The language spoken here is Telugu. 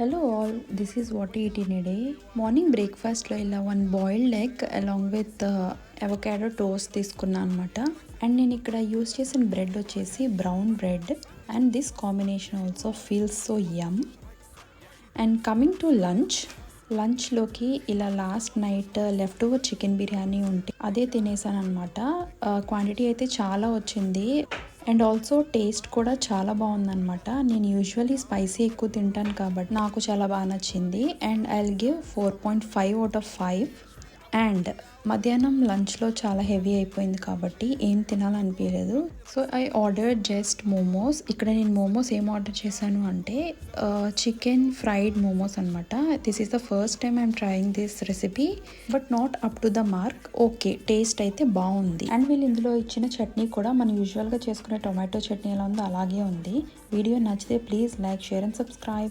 Hello all, this is what I eat in a day. Morning బ్రేక్ఫాస్ట్లో ఇలా one boiled egg along with avocado toast తీసుకున్నాను అనమాట. అండ్ నేను ఇక్కడ యూస్ చేసిన బ్రెడ్ వచ్చేసి brown bread and this combination also feels so yum. And coming to లంచ్లోకి ఇలా last night left over chicken biryani ఉంటే అదే తినేసాను అనమాట. క్వాంటిటీ అయితే చాలా వచ్చింది అండ్ ఆల్సో టేస్ట్ కూడా చాలా బాగుందన్నమాట. నేను యూజువల్లీ స్పైసీ ఎక్కువ తింటాను కాబట్టి నాకు చాలా బాగా నచ్చింది. And I will give 4.5/5. And మధ్యాహ్నం లంచ్లో చాలా హెవీ అయిపోయింది కాబట్టి ఏం తినాలనిపించలేదు. So I order just momos. ఇక్కడ నేను మోమోస్ ఏం ఆర్డర్ చేశాను అంటే చికెన్ ఫ్రైడ్ మోమోస్ అనమాట. This is the first time I'm trying this recipe but not up to the mark. Okay, taste అయితే బాగుంది. అండ్ వీళ్ళు ఇందులో ఇచ్చిన చట్నీ కూడా మనం యూజువల్గా చేసుకునే టొమాటో చట్నీ ఎలా ఉందో అలాగే ఉంది. వీడియో నచ్చితే please like, share and subscribe.